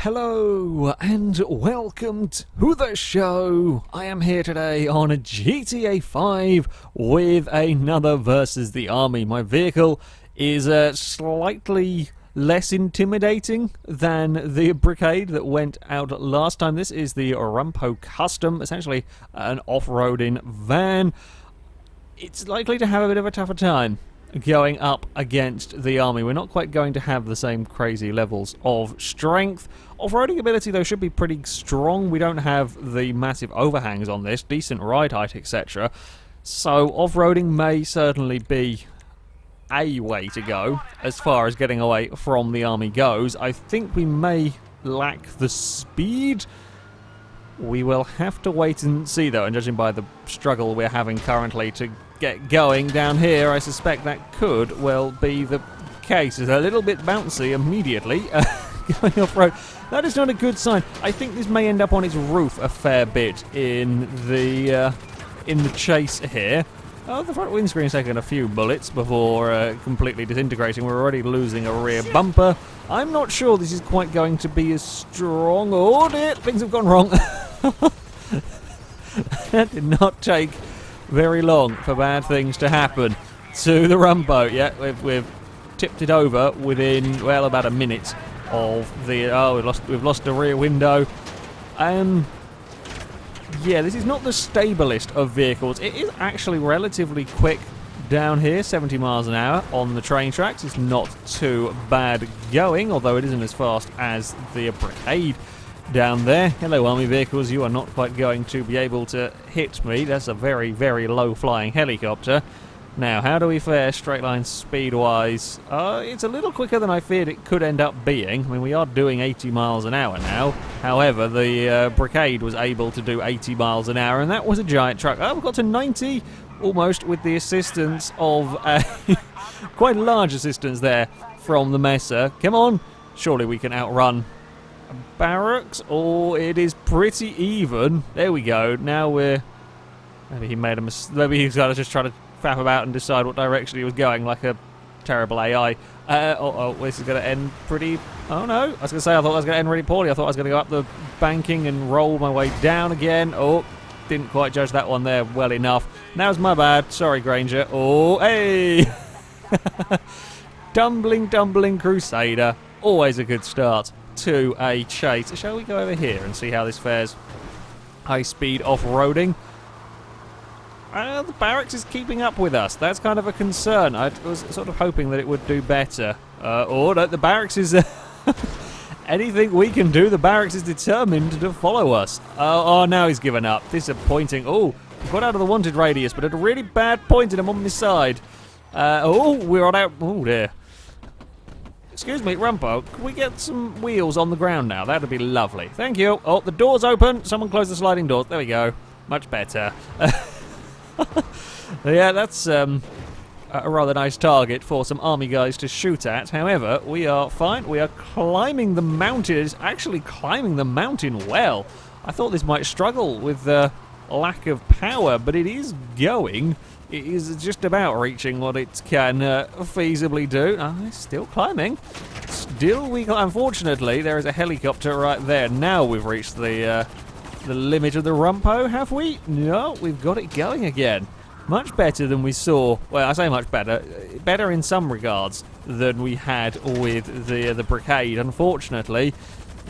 Hello and welcome to the show. I am here today on a GTA 5 with another versus the army. My vehicle is slightly less intimidating than the Brigade that went out last time. This is the Rumpo Custom, essentially an off-roading van. It's likely to have a bit of a tougher time going up against the army. We're not quite going to have the same crazy levels of strength. Off-roading ability though should be pretty strong. We don't have the massive overhangs on this, decent ride height, etc. So off-roading may certainly be a way to go as far as getting away from the army goes. I think we may lack the speed. We will have to wait and see though, and judging by the struggle we're having currently to get going down here, I suspect that could well be the case. It's a little bit bouncy immediately going off-road. That is not a good sign. I think this may end up on its roof a fair bit in the chase here. Oh, the front windscreen's taken a few bullets before completely disintegrating. We're already losing a rear bumper. I'm not sure this is quite going to be as strong. Oh dear, things have gone wrong. That did not take very long for bad things to happen to the Rumpo. Yeah, we've tipped it over within, well, about a minute of the... Oh, we've lost the rear window. Yeah, this is not the stablest of vehicles. It is actually relatively quick down here, 70 miles an hour on the train tracks. It's not too bad going, although it isn't as fast as the Brigade down there. Hello, army vehicles. You are not quite going to be able to hit me. That's a very, very low-flying helicopter. Now, how do we fare straight line speed-wise? It's a little quicker than I feared it could end up being. I mean, we are doing 80 miles an hour now. However, the Brigade was able to do 80 miles an hour, and that was a giant truck. Oh, we've got to 90, almost, with the assistance of quite a large assistance there from the Messer. Come on. Surely we can outrun barracks, or it is pretty even. There we go. Now we're... Maybe he made a mistake. Maybe he's got to just try to faff about and decide what direction he was going, like a terrible AI. This is going to end pretty... Oh no, I was going to say I thought I was going to end really poorly. I thought I was going to go up the banking and roll my way down again. Oh, didn't quite judge that one there well enough. Now's my bad. Sorry, Granger. Oh, hey! Tumbling Crusader. Always a good start to a chase. Shall we go over here and see how this fares? High speed off-roading. The barracks is keeping up with us. That's kind of a concern. I was sort of hoping that it would do better. No, the barracks is... anything we can do, the barracks is determined to follow us. Oh, now he's given up. Disappointing. Oh, he got out of the wanted radius, but at a really bad point, and I'm on this side. We're on out... Oh, dear. Excuse me, Rumpo, can we get some wheels on the ground now? That would be lovely. Thank you. Oh, the door's open. Someone close the sliding doors. There we go. Much better. Yeah, that's a rather nice target for some army guys to shoot at. However, we are fine. We are climbing the mountain. It's actually climbing the mountain well. I thought this might struggle with the lack of power, but it is going. It is just about reaching what it can feasibly do. It's still climbing. Unfortunately, there is a helicopter right there. Now we've reached the limit of the Rumpo, have we? No, we've got it going again. Much better than we saw. Well, I say much better. Better in some regards than we had with the Brigade. Unfortunately,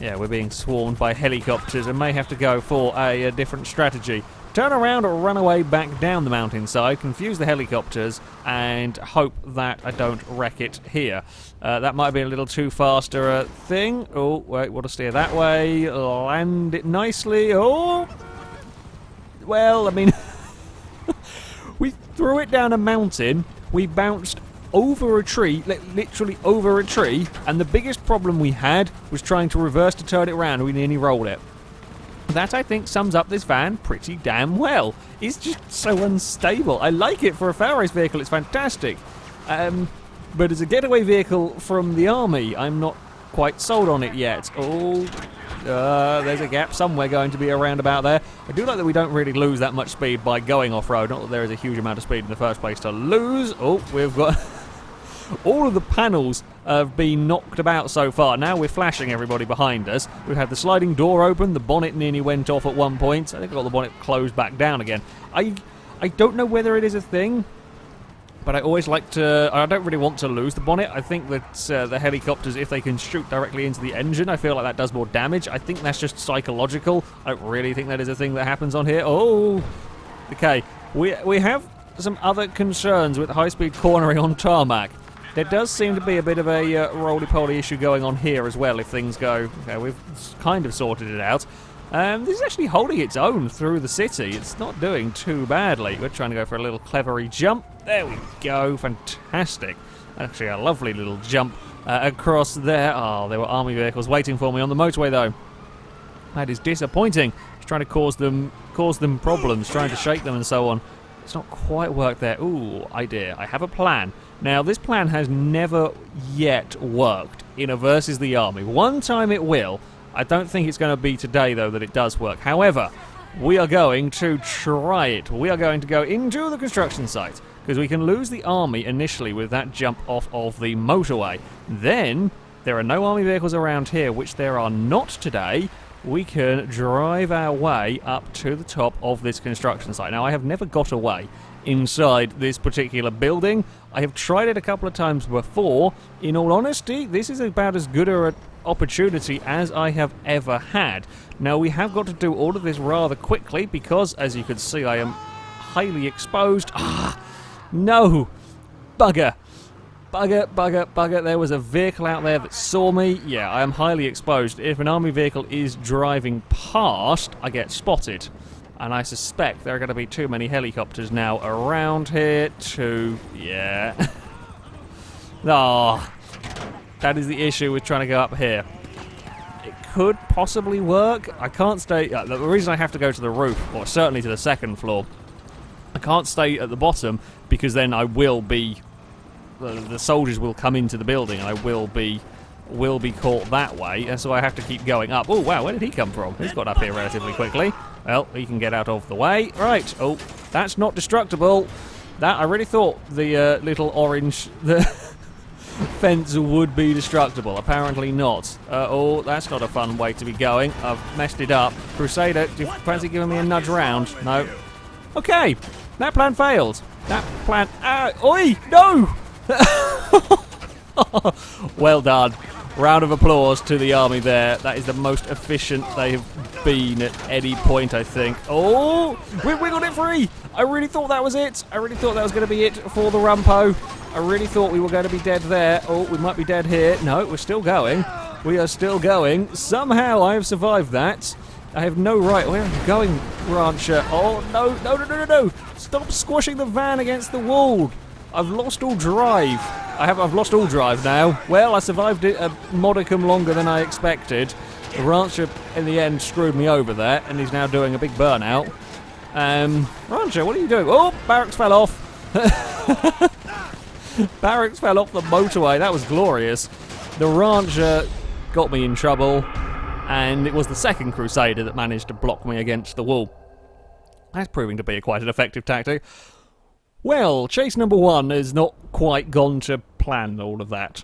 yeah, we're being swarmed by helicopters and may have to go for a different strategy. Turn around or run away back down the mountainside, confuse the helicopters, and hope that I don't wreck it here. That might be a little too faster a thing. Oh, wait, want to steer that way. Land it nicely. Oh! Well, I mean... we threw it down a mountain. We bounced over a tree, literally over a tree, and the biggest problem we had was trying to reverse to turn it around. We nearly rolled it. That, I think, sums up this van pretty damn well. It's just so unstable. I like it for a FailRace vehicle. It's fantastic. But as a getaway vehicle from the army, I'm not quite sold on it yet. Oh, there's a gap somewhere going to be around about there. I do like that we don't really lose that much speed by going off-road. Not that there is a huge amount of speed in the first place to lose. Oh, we've got... all of the panels have been knocked about so far. Now we're flashing everybody behind us. We've had the sliding door open. The bonnet nearly went off at one point. I think I got the bonnet closed back down again. I don't know whether it is a thing, but I always like to... I don't really want to lose the bonnet. I think that the helicopters, if they can shoot directly into the engine, I feel like that does more damage. I think that's just psychological. I don't really think that is a thing that happens on here. Oh! Okay, we have some other concerns with high-speed cornering on tarmac. There does seem to be a bit of a roly-poly issue going on here as well if things go... Okay, we've kind of sorted it out. This is actually holding its own through the city. It's not doing too badly. We're trying to go for a little clevery jump. There we go. Fantastic. Actually, a lovely little jump across there. Oh, there were army vehicles waiting for me on the motorway, though. That is disappointing. It's trying to cause them problems, trying to shake them and so on. It's not quite worked there. Ooh, idea. I have a plan. Now, this plan has never yet worked in a versus the army. One time it will. I don't think it's going to be today, though, that it does work. However, we are going to try it. We are going to go into the construction site, because we can lose the army initially with that jump off of the motorway. Then, there are no army vehicles around here, which there are not today. We can drive our way up to the top of this construction site. Now, I have never got away inside this particular building. I have tried it a couple of times before. In all honesty, this is about as good an opportunity as I have ever had. Now, we have got to do all of this rather quickly because, as you can see, I am highly exposed. Ah, no! Bugger! Bugger, bugger, bugger. There was a vehicle out there that saw me. Yeah, I am highly exposed. If an army vehicle is driving past, I get spotted. And I suspect there are going to be too many helicopters now around here to... Yeah. Oh, that is the issue with trying to go up here. It could possibly work. I can't stay... the reason I have to go to the roof, or certainly to the second floor, I can't stay at the bottom because then I will be... The soldiers will come into the building and I will be caught that way, and so I have to keep going up. Oh, wow, where did he come from? He's got up here relatively quickly. Well, he can get out of the way. Right, oh, that's not destructible. That, I really thought the little orange fence would be destructible. Apparently not. Oh, that's not a fun way to be going. I've messed it up. Crusader, do you fancy giving me a nudge round? No. Okay, that plan failed. That plan... Oi, no! Well done. Round of applause to the army there. That is the most efficient they have been at any point, I think. Oh, we wiggled it free. I really thought that was it. I really thought that was going to be it for the Rumpo. I really thought we were going to be dead there. Oh, we might be dead here. No, we're still going. We are still going. Somehow I have survived that. I have no right. Where are you going, Rancher? Oh, no, no, no, no, no, no. Stop squashing the van against the wall. I've lost all drive. I've lost all drive now. Well, I survived it a modicum longer than I expected. The Rancher, in the end, screwed me over there, and he's now doing a big burnout. Rancher, what are you doing? Oh, barracks fell off. Barracks fell off the motorway. That was glorious. The Rancher got me in trouble, and it was the second Crusader that managed to block me against the wall. That's proving to be quite an effective tactic. Well, chase number 1 has not quite gone to plan, all of that.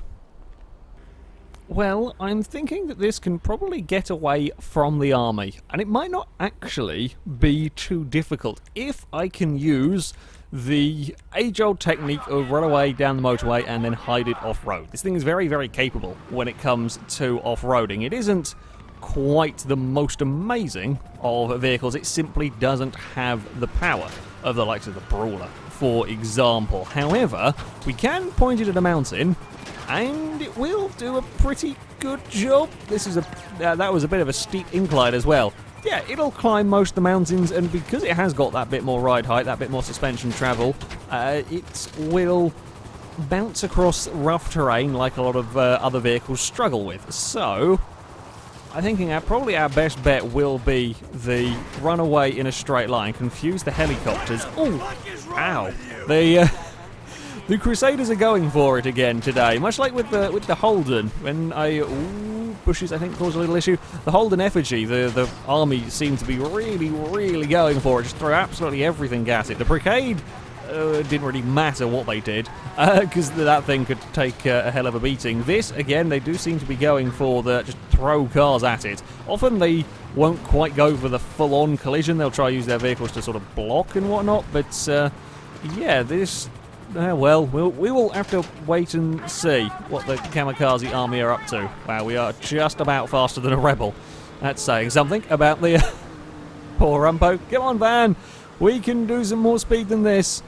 Well, I'm thinking that this can probably get away from the army, and it might not actually be too difficult if I can use the age-old technique of run away down the motorway and then hide it off-road. This thing is very, very capable when it comes to off-roading. It isn't quite the most amazing of vehicles, it simply doesn't have the power of the likes of the Brawler, for example. However, we can point it at a mountain, and it will do a pretty good job. This is that was a bit of a steep incline as well. Yeah, it'll climb most of the mountains, and because it has got that bit more ride height, that bit more suspension travel, it will bounce across rough terrain like a lot of other vehicles struggle with. So, I'm thinking probably our best bet will be the runaway in a straight line, confuse the helicopters. Oh, ow! The Crusaders are going for it again today, much like with the Holden. When bushes I think caused a little issue. The Holden effigy, the army seemed to be really, really going for it. Just throw absolutely everything at it. The Brigade it didn't really matter what they did, because that thing could take a hell of a beating. This, again, they do seem to be going for the just throw cars at it. Often they won't quite go for the full-on collision. They'll try to use their vehicles to sort of block and whatnot, but yeah, this... well, we will have to wait and see what the kamikaze army are up to. Wow, we are just about faster than a rebel. That's saying something about the poor Rumpo. Come on, van! We can do some more speed than this.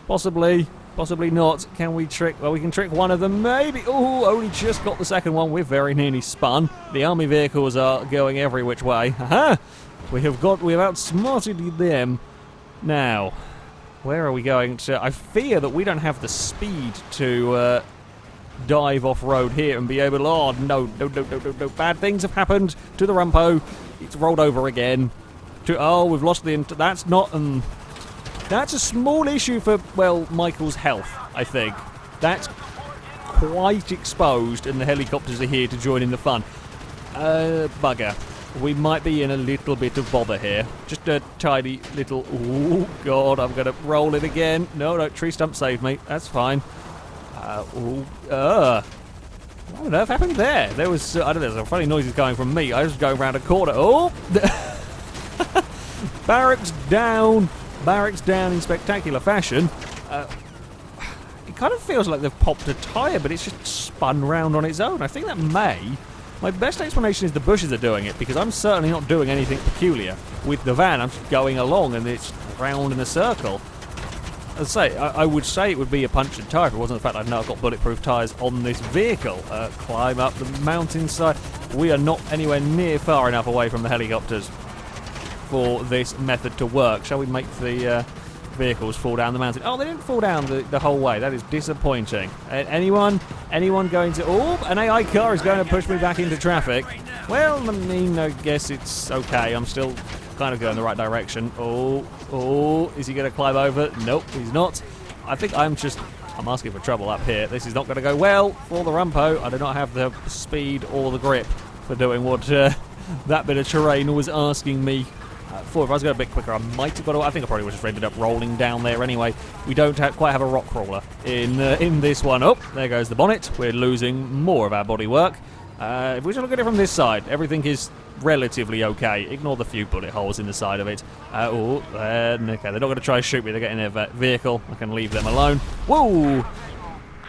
Possibly not. Can we trick... well, we can trick one of them, maybe. Oh, only just got the second one. We're very nearly spun. The army vehicles are going every which way. Aha! We have outsmarted them. Now, where are we going to... I fear that we don't have the speed to dive off-road here and be able to... oh, no. Bad things have happened to the Rumpo. It's rolled over again. Oh, we've lost the... that's not... that's a small issue for, well, Michael's health, I think. That's quite exposed, and the helicopters are here to join in the fun. Bugger. We might be in a little bit of bother here. Just a tiny little... oh, God, I'm going to roll it again. No, tree stump saved me. That's fine. What on earth happened there? There was... I don't know, there's some funny noises coming from me. I was going around a corner. Oh! Barracks down in spectacular fashion. It kind of feels like they've popped a tyre, but it's just spun round on its own. I think that my best explanation is the bushes are doing it, because I'm certainly not doing anything peculiar. With the van, I'm just going along and it's round in a circle. As I say, I would say it would be a punctured tyre if it wasn't the fact I've now got bulletproof tyres on this vehicle. Climb up the mountainside. We are not anywhere near far enough away from the helicopters for this method to work. Shall we make the vehicles fall down the mountain? Oh, they didn't fall down the whole way. That is disappointing. Anyone going to... oh, an AI car is going to push me back into traffic. Well, I mean, I guess it's okay. I'm still kind of going the right direction. Oh, is he going to climb over? Nope, he's not. I think I'm asking for trouble up here. This is not going to go well for the Rumpo. I do not have the speed or the grip for doing what that bit of terrain was asking me for. If I was going a bit quicker, I might have got away. I think I probably would have ended up rolling down there anyway. We don't quite have a rock crawler in this one. Oh, there goes the bonnet. We're losing more of our bodywork. If we just look at it from this side, everything is relatively okay. Ignore the few bullet holes in the side of it. Okay, they're not going to try to shoot me. They're getting their vehicle. I can leave them alone. Whoa!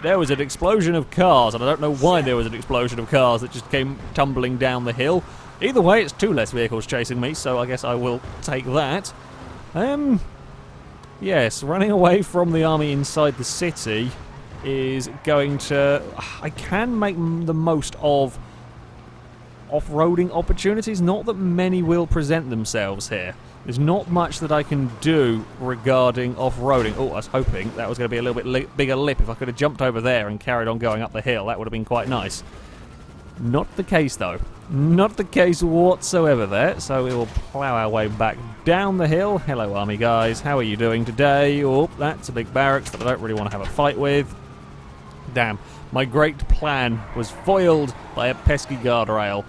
There was an explosion of cars, and I don't know why there was an explosion of cars that just came tumbling down the hill. Either way, it's 2 less vehicles chasing me, so I guess I will take that. Yes, running away from the army inside the city is going to... I can make the most of off-roading opportunities. Not that many will present themselves here. There's not much that I can do regarding off-roading. Oh, I was hoping that was going to be a little bit bigger lip. If I could have jumped over there and carried on going up the hill, that would have been quite nice. Not the case, though. Not the case whatsoever there. So we will plough our way back down the hill. Hello, army guys. How are you doing today? Oh, that's a big barracks that I don't really want to have a fight with. Damn. My great plan was foiled by a pesky guardrail.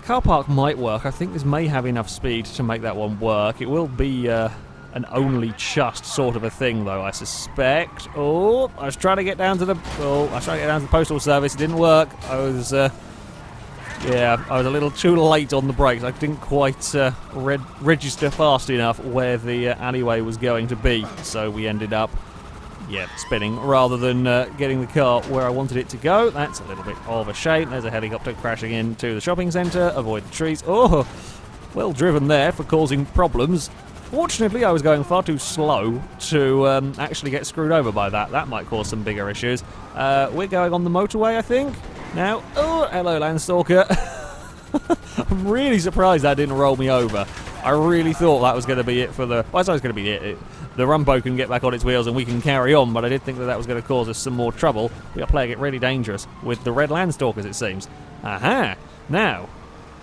Car park might work. I think this may have enough speed to make that one work. It will be an only just sort of a thing, though, I suspect. Oh, I was trying to get down to the... oh, I was trying to get down to the postal service. It didn't work. I was a little too late on the brakes. I didn't quite register fast enough where the alleyway was going to be. So we ended up, spinning rather than getting the car where I wanted it to go. That's a little bit of a shame. There's a helicopter crashing into the shopping centre. Avoid the trees. Oh, well driven there for causing problems. Fortunately, I was going far too slow to actually get screwed over by that. That might cause some bigger issues. We're going on the motorway, I think. Now, oh, hello, Landstalker. I'm really surprised that didn't roll me over. I really thought that was going to be it for the... well, I thought it was going to be it. The Rumpo can get back on its wheels and we can carry on, but I did think that was going to cause us some more trouble. We are playing it really dangerous with the red Landstalkers, it seems. Aha! Now,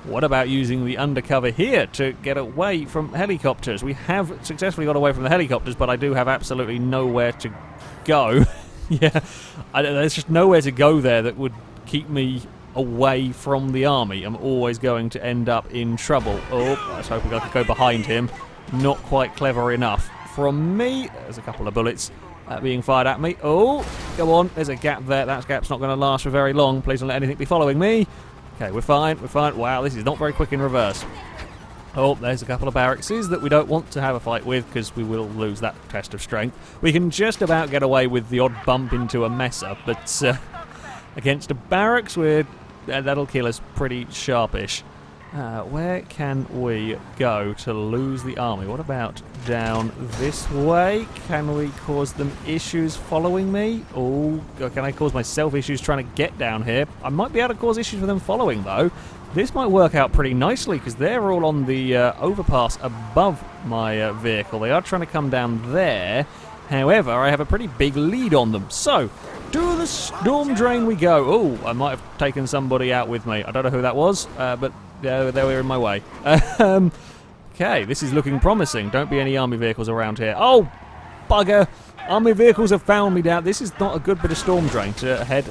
what about using the undercover here to get away from helicopters? We have successfully got away from the helicopters, but I do have absolutely nowhere to go. There's just nowhere to go there that would keep me away from the army. I'm always going to end up in trouble. Oh, I was hoping I could go behind him. Not quite clever enough from me. There's a couple of bullets being fired at me. Oh, go on. There's a gap there. That gap's not going to last for very long. Please don't let anything be following me. Okay, we're fine. We're fine. Wow, this is not very quick in reverse. Oh, there's a couple of barracks that we don't want to have a fight with because we will lose that test of strength. We can just about get away with the odd bump into a messer, but against a barracks, that'll kill us pretty sharpish. Where can we go to lose the army? What about down this way? Can we cause them issues following me? Oh, can I cause myself issues trying to get down here? I might be able to cause issues with them following, though. This might work out pretty nicely because they're all on the overpass above my vehicle. They are trying to come down there. However, I have a pretty big lead on them. So, to the storm drain we go. Oh, I might have taken somebody out with me. I don't know who that was, but they were in my way. Okay, this is looking promising. Don't be any army vehicles around here. Oh, bugger. Army vehicles have found me down. This is not a good bit of storm drain to head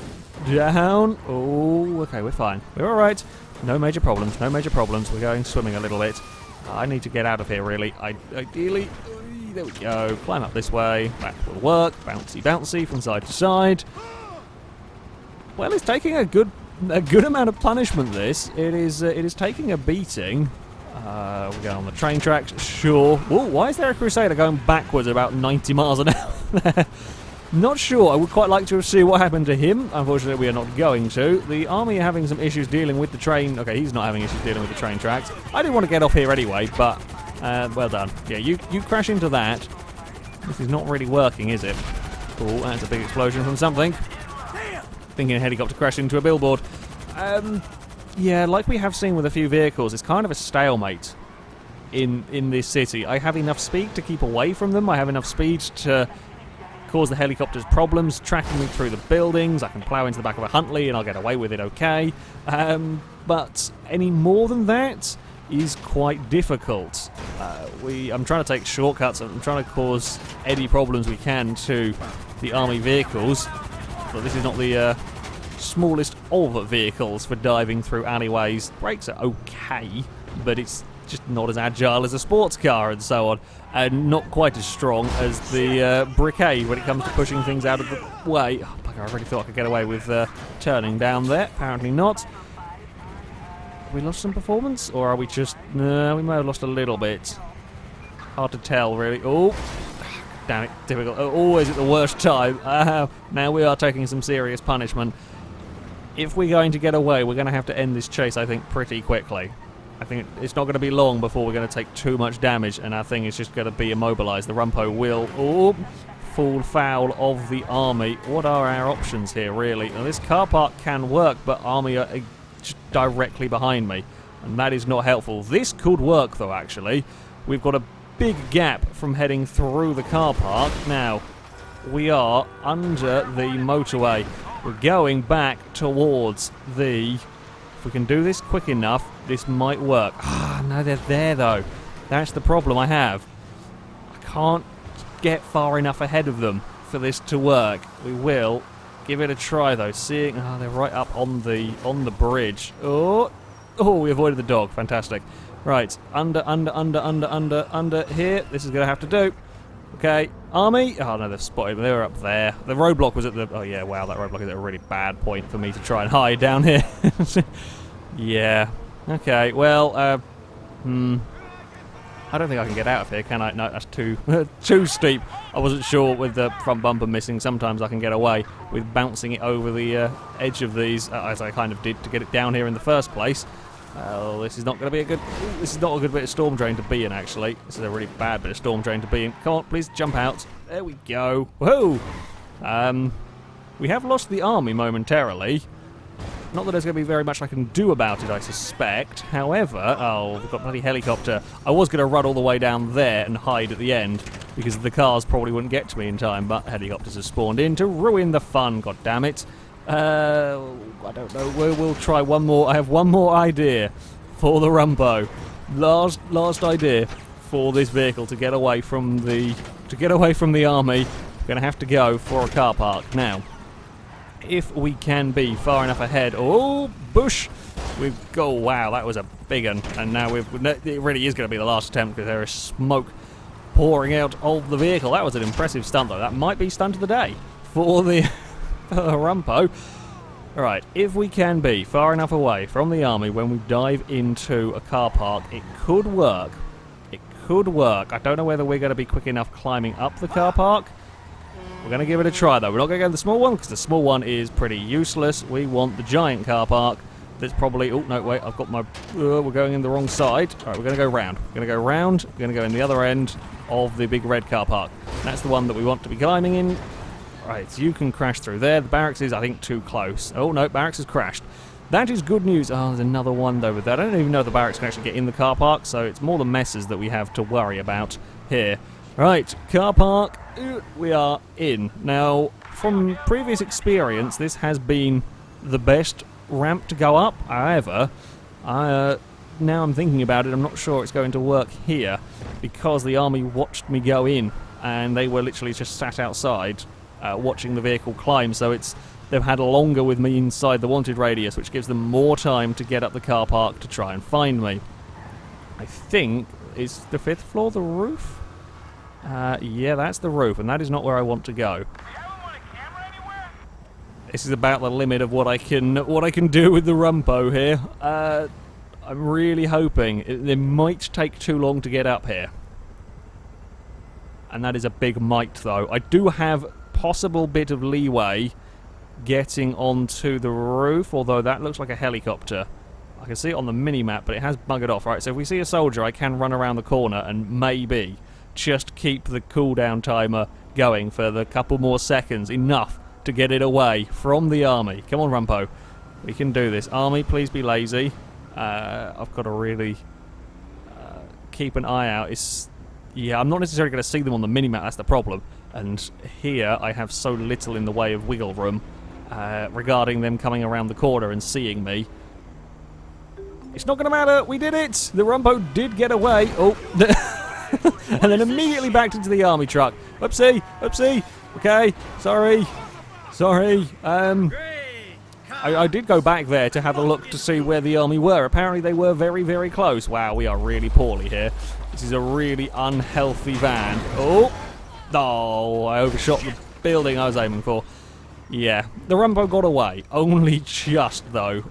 down. Oh, okay, we're fine. We're all right. No major problems, no major problems. We're going swimming a little bit. I need to get out of here, really. Ideally, there we go. Climb up this way. That will work. Bouncy, bouncy from side to side. Well, it's taking a good amount of punishment, this. It is taking a beating. We're going on the train tracks, sure. Whoa, why is there a Crusader going backwards about 90 miles an hour? Not sure. I would quite like to see what happened to him. Unfortunately, we are not going to. The army are having some issues dealing with the train. Okay, he's not having issues dealing with the train tracks. I didn't want to get off here anyway, but well done. Yeah, you crash into that. This is not really working, is it? Oh, that's a big explosion from something. Thinking a helicopter crashed into a billboard. Yeah, like we have seen with a few vehicles, it's kind of a stalemate in this city. I have enough speed to keep away from them. I have enough speed to cause the helicopters problems, tracking me through the buildings. I can plough into the back of a Huntley and I'll get away with it okay. But any more than that is quite difficult. I'm trying to take shortcuts. I'm trying to cause any problems we can to the army vehicles. But this is not the smallest of vehicles for diving through alleyways. Brakes are okay, but it's just not as agile as a sports car and so on, and not quite as strong as the Briquet when it comes to pushing things out of the way. Oh, bugger, I really thought I could get away with turning down there. Apparently not. Have we lost some performance, or are we just... No, we may have lost a little bit. Hard to tell, really. Oh, damn it, difficult. Always at the worst time. Now we are taking some serious punishment. If we're going to get away, we're going to have to end this chase, I think, pretty quickly. I think it's not going to be long before we're going to take too much damage, and our thing is just going to be immobilised. The Rumpo will fall foul of the army. What are our options here, really? Now, this car park can work, but army are just directly behind me, and that is not helpful. This could work, though, actually. We've got a big gap from heading through the car park. Now, we are under the motorway. We're going back towards the... If we can do this quick enough, this might work. Ah, no, they're there, though. That's the problem I have. I can't get far enough ahead of them for this to work. We will give it a try, though. Seeing... Oh, they're right up on the bridge. Oh, we avoided the dog. Fantastic. Right, under here. This is going to have to do. Okay, army. Oh, no, they've spotted me. They were up there. The roadblock was at the... Oh, yeah, wow, that roadblock is at a really bad point for me to try and hide down here. Yeah. Okay, well, I don't think I can get out of here, can I? No, that's too steep. I wasn't sure with the front bumper missing. Sometimes I can get away with bouncing it over the edge of these, as I kind of did to get it down here in the first place. Well, this is not going to be a good... This is not a good bit of storm drain to be in, actually. This is a really bad bit of storm drain to be in. Come on, please jump out. There we go. Whoa! We have lost the army momentarily. Not that there's going to be very much I can do about it, I suspect. However... Oh, we've got a bloody helicopter. I was going to run all the way down there and hide at the end, because the cars probably wouldn't get to me in time, but helicopters have spawned in to ruin the fun, god damn it. I don't know. We'll try one more. I have one more idea for the Rumpo. Last idea for this vehicle to get away from the army. We're going to have to go for a car park now. If we can be far enough ahead. Oh, bush! We've got... Wow, that was a big one. And now it really is going to be the last attempt because there is smoke pouring out of the vehicle. That was an impressive stunt, though. That might be stunt of the day for the Rumpo. Alright, if we can be far enough away from the army when we dive into a car park, it could work. It could work. I don't know whether we're going to be quick enough climbing up the car park. We're going to give it a try, though. We're not going to go to the small one, because the small one is pretty useless. We want the giant car park. That's probably... Oh, no, wait, I've got my... we're going in the wrong side. Alright, we're going to go round. We're going to go round. We're going to go in the other end of the big red car park. That's the one that we want to be climbing in. Right, so you can crash through there. The barracks is, I think, too close. Oh, no, barracks has crashed. That is good news. Oh, there's another one over there. I don't even know if the barracks can actually get in the car park, so it's more the messes that we have to worry about here. Right, car park. We are in. Now, from previous experience, this has been the best ramp to go up. However, now I'm thinking about it, I'm not sure it's going to work here, because the army watched me go in, and they were literally just sat outside watching the vehicle climb, so they've had longer with me inside the wanted radius, which gives them more time to get up the car park to try and find me. I think, is the 5th floor the roof? Yeah, that's the roof, and that is not where I want to go. This is about the limit of what I can do with the Rumpo here. I'm really hoping it might take too long to get up here. And that is a big might, though. I do have possible bit of leeway getting onto the roof, although that looks like a helicopter. I can see it on the mini-map, but it has buggered off. Right, so if we see a soldier, I can run around the corner and maybe just keep the cooldown timer going for the couple more seconds, enough to get it away from the army. Come on, Rumpo. We can do this. Army, please be lazy. I've got to really keep an eye out. Yeah, I'm not necessarily going to see them on the minimap, that's the problem. And here I have so little in the way of wiggle room regarding them coming around the corner and seeing me. It's not going to matter. We did it. The Rumpo did get away. Oh. And then immediately backed into the army truck. Whoopsie. Whoopsie. Okay. Sorry. Sorry. I did go back there to have a look to see where the army were. Apparently they were very, very close. Wow, we are really poorly here. This is a really unhealthy van. Oh, I overshot the building I was aiming for. Yeah, the Rumpo got away. Only just, though.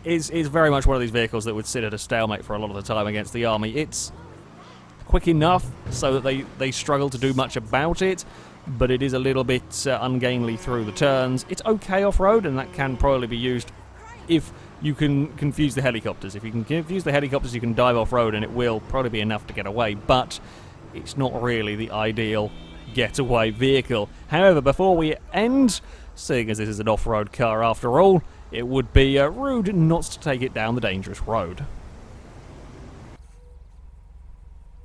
It's very much one of these vehicles that would sit at a stalemate for a lot of the time against the army. It's quick enough so that they struggle to do much about it, but it is a little bit ungainly through the turns. It's okay off-road, and that can probably be used if you can confuse the helicopters. If you can confuse the helicopters, you can dive off-road, and it will probably be enough to get away, but it's not really the ideal getaway vehicle. However, before we end, seeing as this is an off-road car after all, it would be rude not to take it down the dangerous road.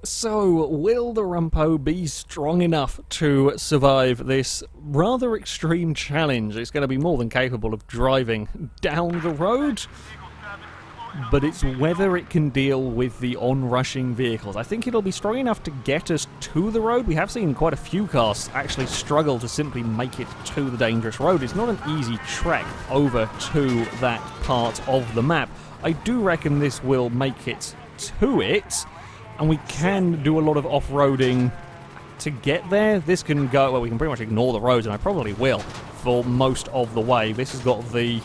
So, will the Rumpo be strong enough to survive this rather extreme challenge? It's going to be more than capable of driving down the road, but it's whether it can deal with the onrushing vehicles. I think it'll be strong enough to get us to the road. We have seen quite a few cars actually struggle to simply make it to the dangerous road. It's not an easy trek over to that part of the map. I do reckon this will make it to it, and we can do a lot of off-roading to get there. This can go... well, we can pretty much ignore the roads, and I probably will for most of the way. This has got the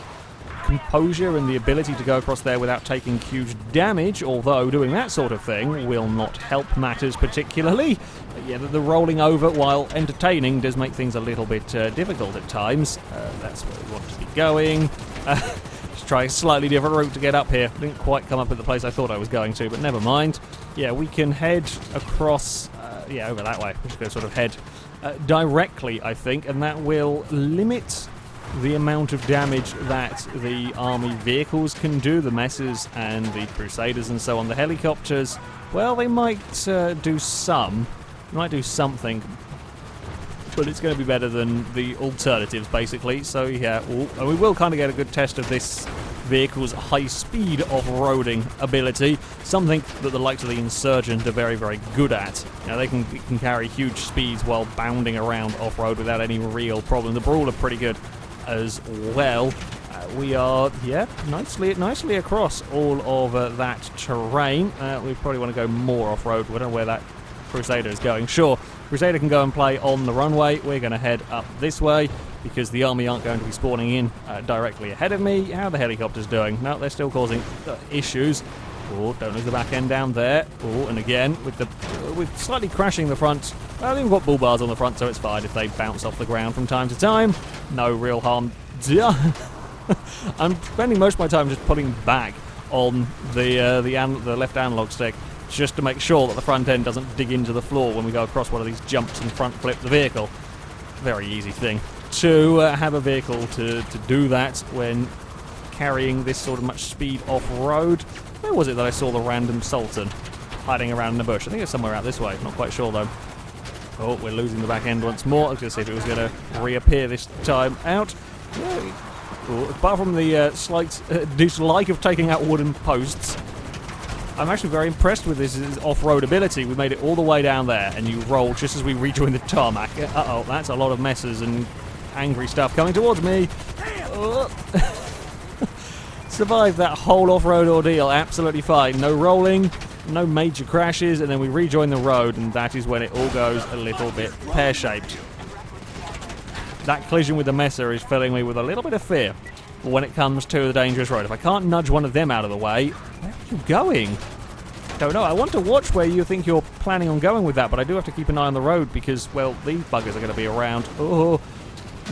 composure and the ability to go across there without taking huge damage, although doing that sort of thing will not help matters particularly. But yeah, the rolling over while entertaining does make things a little bit difficult at times. That's where we want to be going. Just try a slightly different route to get up here. Didn't quite come up at the place I thought I was going to, but never mind. Yeah, we can head across, over that way. We're just going to sort of head directly, I think, and that will limit the amount of damage that the army vehicles can do, the messes and the crusaders and so on. The helicopters, well, they might do some, might do something, but it's going to be better than the alternatives, basically. So yeah, and we will kind of get a good test of this vehicle's high-speed off-roading ability, something that the likes of the Insurgent are very, very good at. Now, they can carry huge speeds while bounding around off-road without any real problem. The Brawl are pretty good as well. We are, yeah, nicely across all of that terrain. We probably want to go more off-road. We don't know where that Crusader is going. Sure, Crusader can go and play on the runway. We're going to head up this way because the army aren't going to be spawning in directly ahead of me. How are the helicopters doing? No, they're still causing issues. Oh, don't lose the back end down there. Oh, and again, with slightly crashing the front. Well, we've got bull bars on the front, so it's fine if they bounce off the ground from time to time. No real harm done. I'm spending most of my time just putting back on the left analog stick just to make sure that the front end doesn't dig into the floor when we go across one of these jumps and front flip the vehicle. Very easy thing to have a vehicle to do that when carrying this sort of much speed off-road. Where was it that I saw the random Sultan hiding around in the bush? I think it's somewhere out this way. Not quite sure though. Oh, we're losing the back end once more. I was going to see if it was going to reappear this time out. Yeah. Oh, apart from the slight dislike of taking out wooden posts, I'm actually very impressed with this off-road ability. We made it all the way down there, and you roll just as we rejoin the tarmac. Uh-oh, that's a lot of messes and angry stuff coming towards me. Oh. Survived that whole off-road ordeal absolutely fine. No rolling, no major crashes, and then we rejoin the road, and that is when it all goes a little bit pear-shaped. That collision with the Messer is filling me with a little bit of fear when it comes to the dangerous road. If I can't nudge one of them out of the way, where are you going? Don't know. I want to watch where you think you're planning on going with that, but I do have to keep an eye on the road because, well, these buggers are going to be around. Oh,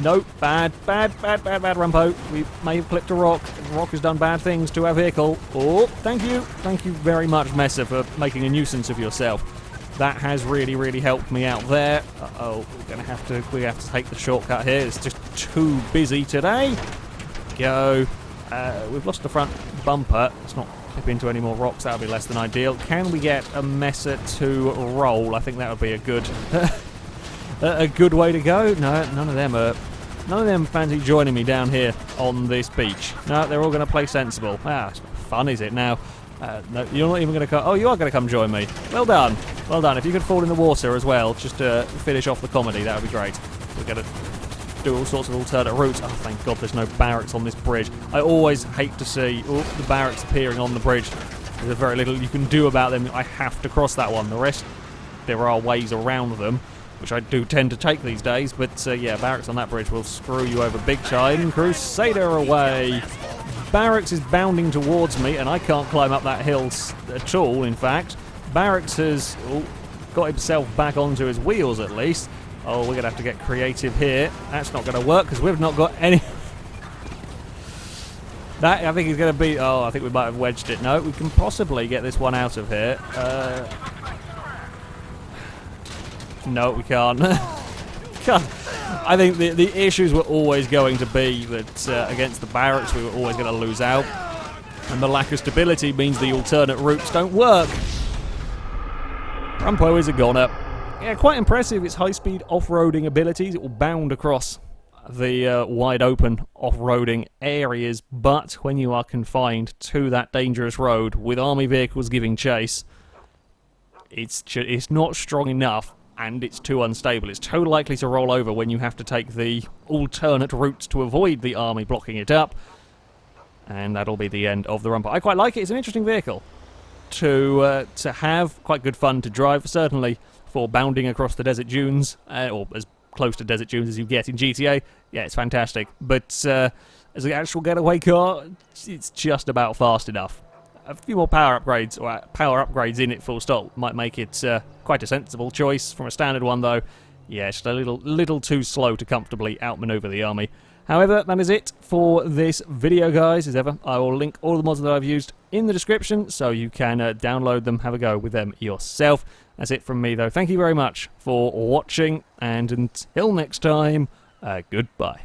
no, bad, Rumpo. We may have clipped a rock. The rock has done bad things to our vehicle. Oh, thank you. Thank you very much, Messer, for making a nuisance of yourself. That has really helped me out there. Uh-oh, we have to take the shortcut here. It's just too busy today. Go. We've lost the front bumper. Let's not clip into any more rocks. That'll be less than ideal. Can we get a Messer to roll? I think that would be a good a good way to go. No, none of them fancy joining me down here on this beach. No, they're all going to play sensible. It's not fun, is it now? No, you're not even going to come. Oh, you are going to come join me. Well done. Well done. If you could fall in the water as well, just to finish off the comedy, that would be great. We're going to do all sorts of alternate routes. Oh, thank God there's no barracks on this bridge. I always hate to see the barracks appearing on the bridge. There's very little you can do about them. I have to cross that one. The rest, there are ways around them, which I do tend to take these days. But yeah, barracks on that bridge will screw you over big time. Crusader away. Barracks is bounding towards me, and I can't climb up that hill at all, in fact. Barracks has got himself back onto his wheels, at least. Oh, we're going to have to get creative here. That's not going to work, because we've not got any... That, I think, is going to be... Oh, I think we might have wedged it. No, we can possibly get this one out of here. No, we can't. God. I think the issues were always going to be that against the barracks we were always going to lose out, and the lack of stability means the alternate routes don't work. Rumpo is a goner. Yeah, quite impressive, its high-speed off-roading abilities. It will bound across the wide-open off-roading areas, but when you are confined to that dangerous road with army vehicles giving chase, it's not strong enough. And it's too unstable. It's too likely to roll over when you have to take the alternate routes to avoid the army blocking it up. And that'll be the end of the Rumpo. I quite like it. It's an interesting vehicle to have. Quite good fun to drive, certainly for bounding across the desert dunes, or as close to desert dunes as you get in GTA. Yeah, it's fantastic. But as an actual getaway car, it's just about fast enough. A few more power upgrades in it, full stop, might make it quite a sensible choice. From a standard one, though, yeah, it's a little too slow to comfortably outmaneuver the army. However, that is it for this video, guys. As ever, I will link all the mods that I've used in the description, so you can download them, have a go with them yourself. That's it from me, though. Thank you very much for watching, and until next time, goodbye.